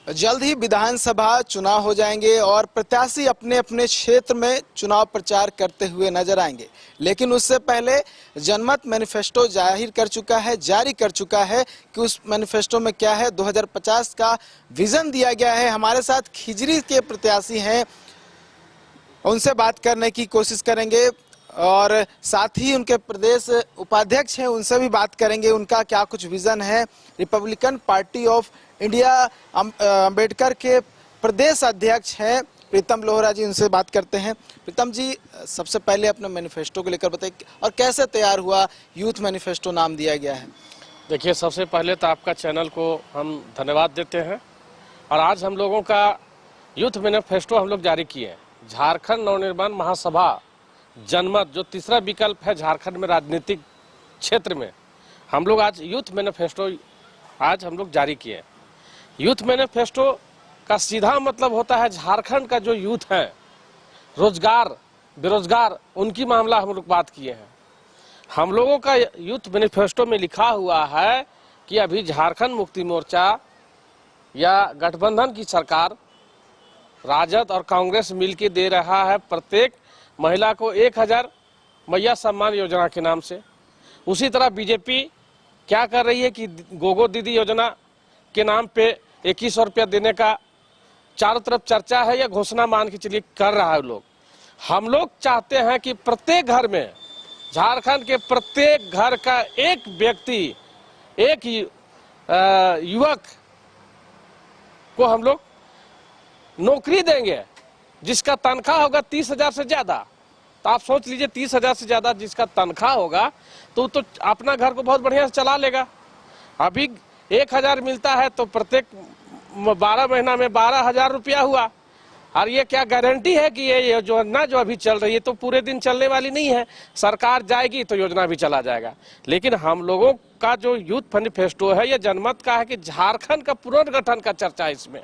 जल्द ही विधानसभा चुनाव हो जाएंगे और प्रत्याशी अपने अपने क्षेत्र में चुनाव प्रचार करते हुए नजर आएंगे। लेकिन उससे पहले जनमत मैनिफेस्टो जारी कर चुका है कि उस मैनिफेस्टो में क्या है, 2050 का विजन दिया गया है। हमारे साथ खिजरी के प्रत्याशी हैं, उनसे बात करने की कोशिश करेंगे और साथ ही उनके प्रदेश उपाध्यक्ष हैं, उनसे भी बात करेंगे, उनका क्या कुछ विजन है। Republican party of India Ambedkar के प्रदेश अध्यक्ष हैं प्रीतम लोहरा जी, उनसे बात करते हैं। प्रीतम जी, सबसे पहले अपने मैनिफेस्टो को लेकर बताइए और कैसे तैयार हुआ, यूथ मैनिफेस्टो नाम दिया गया है। देखिए, सबसे पहले तो आपका चैनल को हम धन्यवाद देते हैं और आज हम लोगों का यूथ मैनिफेस्टो हम लोग जारी किए हैं। झारखंड नवनिर्माण महासभा जनमत जो तीसरा विकल्प है झारखंड में राजनीतिक क्षेत्र में, हम लोग आज यूथ मैनिफेस्टो आज हम लोग जारी किए। यूथ मैनिफेस्टो का सीधा मतलब होता है झारखंड का जो यूथ है, रोजगार बेरोजगार, उनकी मामला हम लोग बात किए हैं। हम लोगों का यूथ मैनिफेस्टो में लिखा हुआ है कि अभी झारखंड मुक्ति मोर्चा या गठबंधन की सरकार राजद और कांग्रेस मिलकर दे रहा है प्रत्येक महिला को 1000 मैया सम्मान योजना के नाम से। उसी तरह बीजेपी क्या कर रही है कि गोगो दीदी योजना के नाम पे 2100 रुपया देने का चारों तरफ चर्चा है या घोषणा मान के चलिए कर रहा है लोग। हम लोग चाहते हैं कि प्रत्येक घर में, झारखंड के प्रत्येक घर का एक व्यक्ति, एक युवक को हम लोग नौकरी देंगे जिसका तनख्वाह होगा 30,000 से ज्यादा। तो आप सोच लीजिए, 30,000 से ज्यादा जिसका तनख्वाह होगा तो अपना घर को बहुत बढ़िया से चला लेगा। अभी 1000 मिलता है तो प्रत्येक 12 महीना में 12,000 रुपया हुआ। और ये क्या गारंटी है कि ये योजना जो अभी चल रही है तो पूरे दिन चलने वाली नहीं है। सरकार जाएगी तो योजना भी चला जाएगा। लेकिन हम लोगों का जो यूथ मैनिफेस्टो है ये जनमत का है कि झारखंड का पुनर्गठन का चर्चा है इसमें।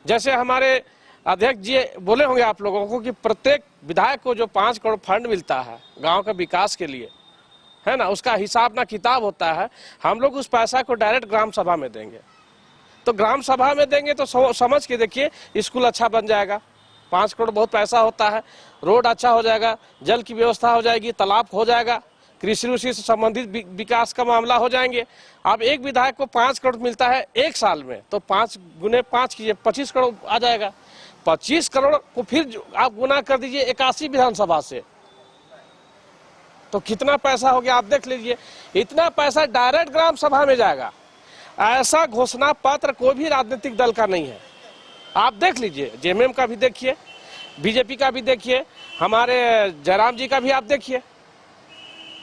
जैसे हमारे अध्यक्ष जी बोले होंगे आप लोगों को कि प्रत्येक विधायक को जो 5 करोड़ फंड मिलता है गांव के विकास के लिए, है ना, उसका हिसाब ना किताब होता है। हम लोग उस पैसा को डायरेक्ट ग्राम सभा में देंगे। तो ग्राम सभा में देंगे तो समझ के देखिए, स्कूल अच्छा बन जाएगा, 5 करोड़ बहुत पैसा होता है, रोड अच्छा हो जाएगा, जल की व्यवस्था हो जाएगी, तालाब हो जाएगा, कृषि उसी से संबंधित विकास का मामला हो जाएंगे। अब एक विधायक को 5 करोड़ मिलता है एक साल में, तो 5 गुने 5 कीजिए, 25 करोड़ आ जाएगा। 25 करोड़ को फिर आप गुना कर दीजिए 81 विधानसभा से, तो कितना पैसा हो गया आप देख लीजिए। इतना पैसा डायरेक्ट ग्राम सभा में जाएगा। ऐसा घोषणा पत्र कोई भी राजनीतिक दल का नहीं है। आप देख लीजिए, जेएमएम का भी देखिए, बीजेपी का भी देखिए, हमारे जयराम जी का भी आप देखिए,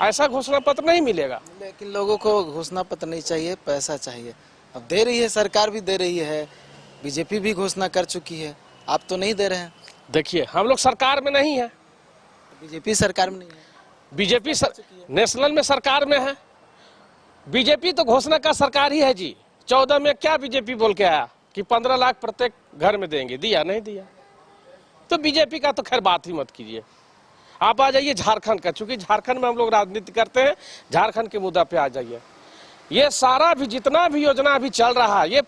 ऐसा घोषणा पत्र नहीं मिलेगा। लेकिन लोगों को घोषणा पत्र नहीं चाहिए, पैसा चाहिए। अब दे रही है सरकार, भी दे रही है, बीजेपी भी घोषणा कर चुकी है, आप तो नहीं दे रहे हैं। देखिए, हम लोग सरकार में नहीं है, बीजेपी सरकार में नहीं है, बीजेपी नेशनल में सरकार में है। बीजेपी तो घोषणा का सरकार ही है जी। 14 में क्या बीजेपी बोल के आया कि 15 लाख प्रत्येक घर में देंगे, दिया नहीं दिया। तो बीजेपी का तो खैर बात ही मत कीजिए। आप आ जाइए झारखंड का, चूंकि झारखंड में हम लोग राजनीति करते हैं, झारखंड के मुद्दा पे आ जाइए। ये सारा भी जितना भी योजना अभी चल रहा है ये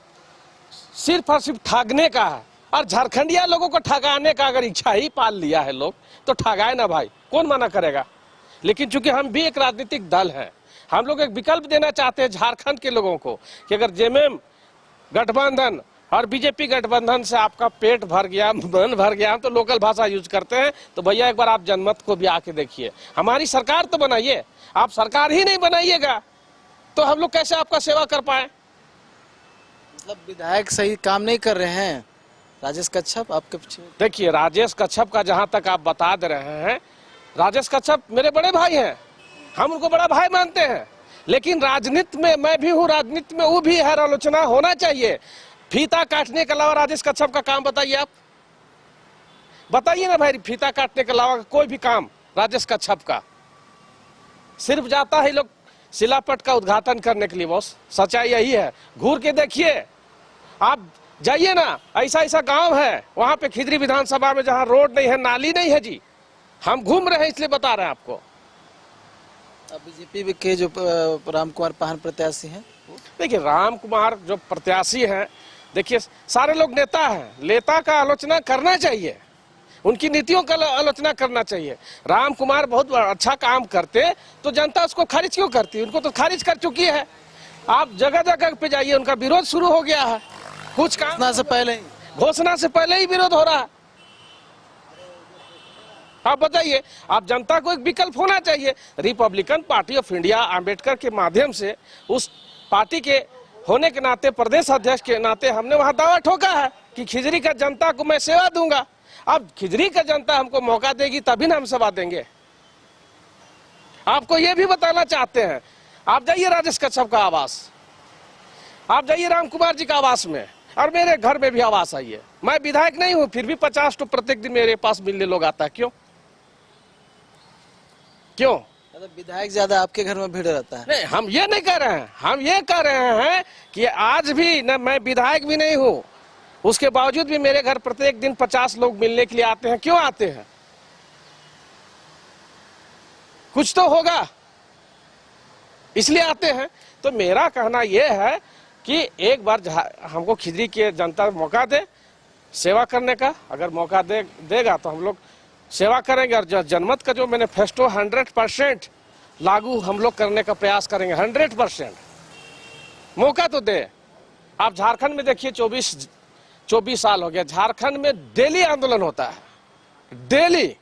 सिर्फ और सिर्फ ठगने का है। और झारखंडिया लोगों को ठगाने का अगर इच्छा ही पाल लिया है लोग, तो ठगाए ना भाई, कौन मना करेगा। लेकिन चूंकि हम भी एक राजनीतिक दल हैं, हम लोग एक विकल्प देना चाहते हैं झारखंड के लोगों को कि अगर जेएमएम गठबंधन और बीजेपी गठबंधन से आपका पेट भर गया, मन भर गया, हम तो लोकल भाषा यूज करते हैं, तो भैया एक बार आप जनमत को भी आके देखिए। हमारी सरकार तो बनाइए। आप सरकार ही नहीं बनाइएगा तो हम लोग कैसे आपका सेवा कर पाए। मतलब विधायक सही काम नहीं कर रहे हैं। राजेश कच्छप आपके पीछे, देखिए, राजेश कच्छप का जहां तक आप बता दे रहे हैं, राजेश कच्छप मेरे बड़े भाई हैं, हम उनको बड़ा भाई मानते हैं। लेकिन राजनीति में मैं भी हूँ, राजनीति में वो भी है, आलोचना होना चाहिए। फीता काटने के अलावा राजेश कच्छप का काम बताइए, आप बताइए ना भाई। फीता काटने के अलावा कोई भी काम राजेश कच्छप का, सिर्फ जाता है लोग शिलापट का उद्घाटन करने के लिए। बॉस, सच्चाई यही है। घूर के देखिए, आप जाइए ना, ऐसा ऐसा गांव है वहां पे खिजरी विधानसभा में जहां रोड नहीं है, नाली नहीं है जी। हम घूम रहे हैं इसलिए बता रहे हैं आपको। बीजेपी के जो राम कुमार पाहन प्रत्याशी हैं, देखिए, राम कुमार जो प्रत्याशी हैं, देखिए सारे लोग नेता हैं, नेता का आलोचना करना चाहिए, उनकी नीतियों का आलोचना करना चाहिए। राम कुमार बहुत अच्छा काम करते तो जनता उसको खारिज क्यों करती? उनको तो खारिज कर चुकी है। आप जगह जगह पे जाइए, उनका विरोध शुरू हो गया है। कुछ काम घोषणा से पहले ही विरोध हो रहा है। आप बताइए, आप जनता को एक विकल्प होना चाहिए। Republican party of India Ambedkar के माध्यम से उस पार्टी के होने के नाते, प्रदेश अध्यक्ष के नाते हमने वहां दावा ठोका है कि खिजरी का जनता को मैं सेवा दूंगा। अब खिजरी का जनता हमको मौका देगी तभी ना हम सेवा देंगे। आपको ये भी बताना चाहते हैं, आप जाइए राजेश कश्यप का आवास, आप जाइए राम कुमार जी का आवास में, और मेरे घर में भी आवास आई है। मैं विधायक नहीं हूं, फिर भी 50 तो प्रत्येक दिन मेरे पास मिलने लोग आता है। क्यों क्यों? विधायक ज्यादा आपके घर में भीड़ रहता है? नहीं, हम ये नहीं कह रहे हैं, हम ये कह रहे हैं कि आज भी न मैं विधायक भी नहीं हूं, उसके बावजूद भी मेरे घर प्रत्येक दिन 50 लोग मिलने के लिए आते हैं। क्यों आते हैं? कुछ तो होगा, इसलिए आते हैं। तो मेरा कहना यह है कि एक बार हमको खिजरी की जनता मौका दे सेवा करने का, अगर मौका देगा तो हम लोग सेवा करेंगे। और जनमत का जो मैनिफेस्टो 100% लागू हम लोग करने का प्रयास करेंगे। 100% मौका तो दे। आप झारखंड में देखिए, 24 साल हो गया, झारखंड में डेली आंदोलन होता है, डेली।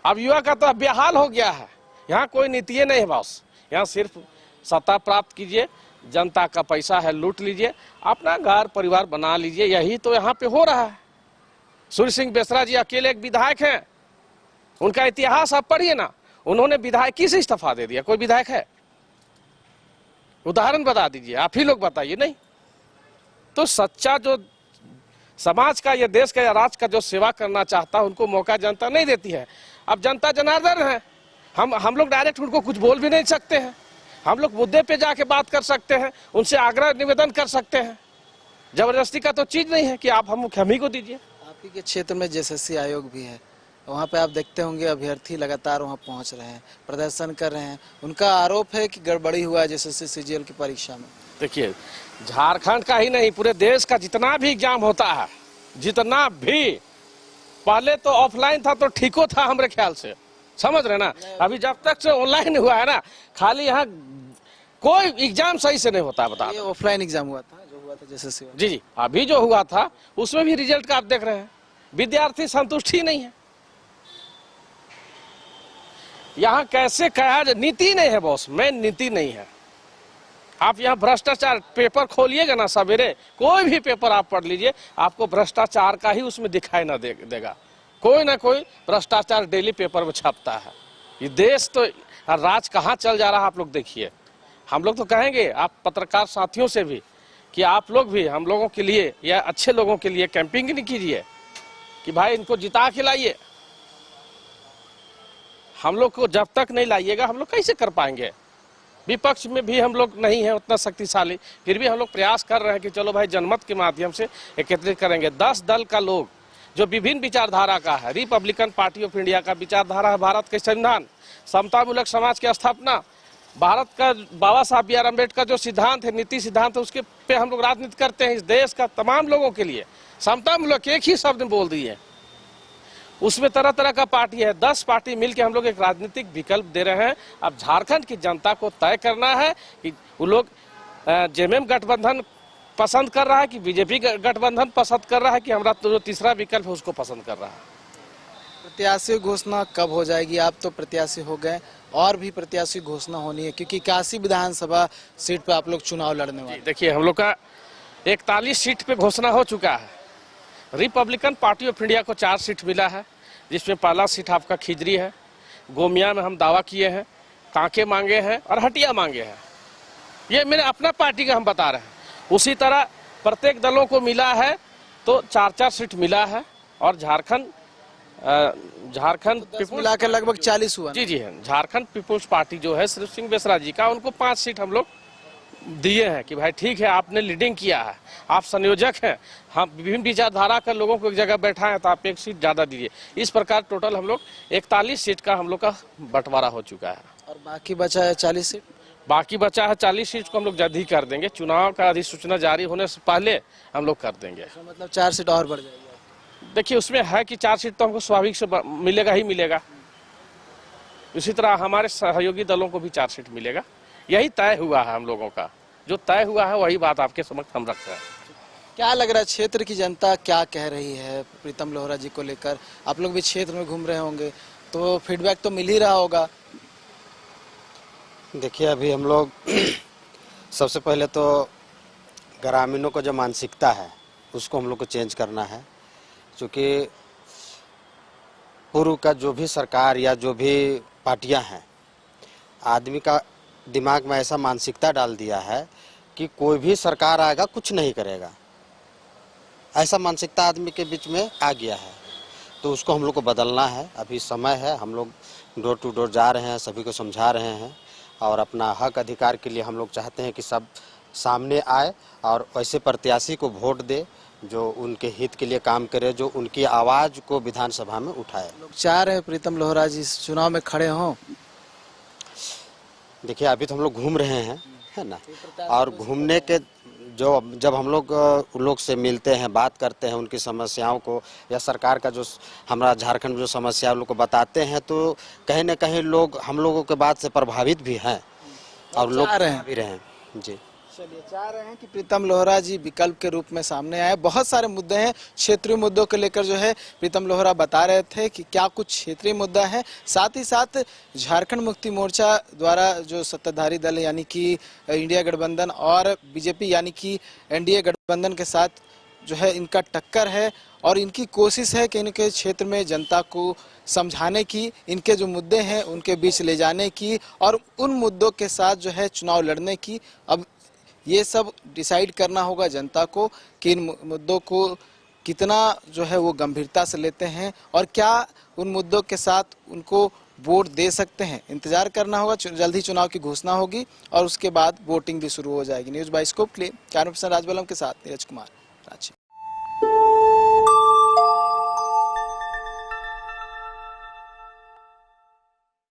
अब युवा का तो बेहाल हो गया है। यहाँ कोई नीति नहीं है बॉस, यहाँ सिर्फ सत्ता प्राप्त कीजिए, जनता का पैसा है लूट लीजिए, अपना घर परिवार बना लीजिए। यही तो यहाँ पे हो रहा है। सूर्य सिंह बेसरा जी अकेले एक विधायक हैं, उनका इतिहास आप पढ़िए ना, उन्होंने विधायकी से इस्तीफा दे दिया। कोई विधायक है? उदाहरण बता दीजिए, आप ही लोग बताइए। नहीं तो सच्चा जो समाज का या देश का या राज्य का जो सेवा करना चाहता है, उनको मौका जनता नहीं देती है। अब जनता जनार्दन है, हम लोग डायरेक्ट उनको कुछ बोल भी नहीं सकते हैं। हम लोग मुद्दे पे जाके बात कर सकते हैं, उनसे आग्रह निवेदन कर सकते हैं। जबरदस्ती का तो चीज नहीं है कि आप हम ही को दीजिए। आप ही के क्षेत्र में जेएसएससी आयोग भी है, वहाँ पे आप देखते होंगे अभ्यर्थी लगातार वहाँ पहुँच रहे हैं, प्रदर्शन कर रहे हैं। उनका आरोप है कि गड़बड़ी हुआ है जेएसएससी सीजीएल की परीक्षा में। देखिए, झारखंड का ही नहीं, पूरे देश का जितना भी एग्जाम होता है, जितना भी, पहले तो ऑफलाइन था तो ठीको था हमारे ख्याल से, समझ रहे ना। अभी जब तक से ऑनलाइन हुआ है ना, खाली यहाँ कोई एग्जाम सही से नहीं होता है। बता, ये ऑफलाइन एग्जाम हुआ था जो हुआ था जेएसएससी? जी जी, अभी जो हुआ था उसमें भी रिजल्ट का आप देख रहे हैं, विद्यार्थी संतुष्ट ही नहीं है। यहाँ कैसे कहा, नीति नहीं है बॉस, मेन नीति नहीं है। आप यहाँ भ्रष्टाचार, पेपर खोलिएगा ना सवेरे, कोई भी पेपर आप पढ़ लीजिए, आपको भ्रष्टाचार का ही उसमें दिखाई ना देगा। कोई ना कोई भ्रष्टाचार डेली पेपर में छपता है। ये देश तो राज कहाँ चल जा रहा है आप लोग देखिए। हम लोग तो कहेंगे आप पत्रकार साथियों से भी कि आप लोग भी हम लोगों के लिए या अच्छे लोगों के लिए कैंपिंग नहीं कीजिए कि भाई इनको जिता के लाइए। हम लोग को जब तक नहीं लाइएगा हम लोग कैसे कर पाएंगे? विपक्ष में भी हम लोग नहीं है उतना शक्तिशाली, फिर भी हम लोग प्रयास कर रहे हैं कि चलो भाई जनमत के माध्यम से एकत्रित करेंगे। 10 दल का लोग जो विभिन्न विचारधारा का है, रिपब्लिकन पार्टी ऑफ इंडिया का विचारधारा है भारत के संविधान, समतामूलक समाज की स्थापना, भारत का बाबा साहब बी आर अम्बेडकर जो सिद्धांत है, नीति सिद्धांत है, उसके पे हम लोग राजनीति करते हैं। इस देश का तमाम लोगों के लिए समतामूलक एक ही शब्द में बोल दिए। उसमें तरह तरह का पार्टी है, 10 पार्टी मिलकर हम लोग एक राजनीतिक विकल्प दे रहे हैं। अब झारखंड की जनता को तय करना है कि वो लोग जेएमएम गठबंधन पसंद कर रहा है कि बीजेपी गठबंधन पसंद कर रहा है कि हमारा जो तीसरा विकल्प है उसको पसंद कर रहा है। प्रत्याशी घोषणा कब हो जाएगी? आप तो प्रत्याशी हो गए, और भी प्रत्याशी घोषणा होनी है क्योंकि 81 विधानसभा सीट पे आप लोग चुनाव लड़ने वाले। देखिए, हम लोग का 41 सीट पे घोषणा हो चुका है। रिपब्लिकन पार्टी ऑफ इंडिया को 4 सीट मिला है, जिसमें पहला सीट आपका खिजरी है, गोमिया में हम दावा किए हैं, कांके मांगे हैं और हटिया मांगे हैं। ये मेरे अपना पार्टी का हम बता रहे हैं। उसी तरह प्रत्येक दलों को मिला है तो 4-4 सीट मिला है। और झारखंड मिला के लगभग 40 हुआ। जी जी है, झारखंड पीपुल्स पार्टी जो है सूर्य सिंह बेसरा जी का, उनको 5 सीट हम लोग दिए हैं कि भाई ठीक है, आपने लीडिंग किया है, आप संयोजक हैं, हम विभिन्न विचारधारा के लोगों को एक जगह बैठा है तो आप 1 सीट ज्यादा दीजिए। इस प्रकार टोटल हम लोग 41 सीट का हम लोग का बंटवारा हो चुका है। और बाकी बचा है 40 सीट। बाकी बचा है 40 सीट को हम लोग जल्द ही कर देंगे। चुनाव का अधिसूचना जारी होने से पहले हम लोग कर देंगे। तो मतलब 4 सीट और बढ़ जाएगी। देखिए उसमें है कि 4 सीट तो हमको स्वाभाविक से मिलेगा ही मिलेगा। इसी तरह हमारे सहयोगी दलों को भी 4 सीट मिलेगा। यही तय हुआ है हम लोगों का। जो तय हुआ है वही बात आपके समक्ष हम रख रहे हैं। क्या लग रहा है क्षेत्र की जनता क्या कह रही है प्रीतम लोहरा जी को लेकर? आप लोग भी क्षेत्र में घूम रहे होंगे तो फीडबैक तो मिल ही रहा होगा। देखिए अभी हम लोग सबसे पहले तो ग्रामीणों को जो मानसिकता है उसको हम लोग को चेंज करना है, क्योंकि पूर्व का जो भी सरकार या जो भी पार्टियां हैं आदमी का दिमाग में ऐसा मानसिकता डाल दिया है कि कोई भी सरकार आएगा कुछ नहीं करेगा। ऐसा मानसिकता आदमी के बीच में आ गया है, तो उसको हम लोग को बदलना है। अभी समय है, हम लोग डोर टू डोर जा रहे हैं, सभी को समझा रहे हैं और अपना हक अधिकार के लिए हम लोग चाहते हैं कि सब सामने आए और ऐसे प्रत्याशी को वोट दे जो उनके हित के लिए काम करे, जो उनकी आवाज़ को विधानसभा में उठाए। लोग चाह रहे हैं प्रीतम लोहरा जी इस चुनाव में खड़े हों। देखिए अभी तो हम लोग घूम रहे हैं, है ना, और घूमने के जब हम लोग से मिलते हैं, बात करते हैं, उनकी समस्याओं को या सरकार का जो हमारा झारखंड में जो समस्या लोग को बताते हैं, तो कहीं ना कहीं लोग हम लोगों के बात से प्रभावित भी हैं और लोग भी रहे हैं। जी चलिए, चाह रहे हैं कि प्रीतम लोहरा जी विकल्प के रूप में सामने आए। बहुत सारे मुद्दे हैं, क्षेत्रीय मुद्दों को लेकर जो है प्रीतम लोहरा बता रहे थे कि क्या कुछ क्षेत्रीय मुद्दा है। साथ ही साथ झारखंड मुक्ति मोर्चा द्वारा जो सत्ताधारी दल यानी कि इंडिया गठबंधन और बीजेपी यानी कि एनडीए गठबंधन के साथ जो है इनका टक्कर है और इनकी कोशिश है कि इनके क्षेत्र में जनता को समझाने की, इनके जो मुद्दे हैं उनके बीच ले जाने की और उन मुद्दों के साथ जो है चुनाव लड़ने की। अब ये सब डिसाइड करना होगा जनता को कि इन मुद्दों को कितना जो है वो गंभीरता से लेते हैं और क्या उन मुद्दों के साथ उनको वोट दे सकते हैं। इंतजार करना होगा, जल्द ही चुनाव की घोषणा होगी और उसके बाद वोटिंग भी शुरू हो जाएगी। न्यूज़ बाइस्कोप के लिए कैमरा पर्सन राजबलम के साथ नीरज कुमार, रांची।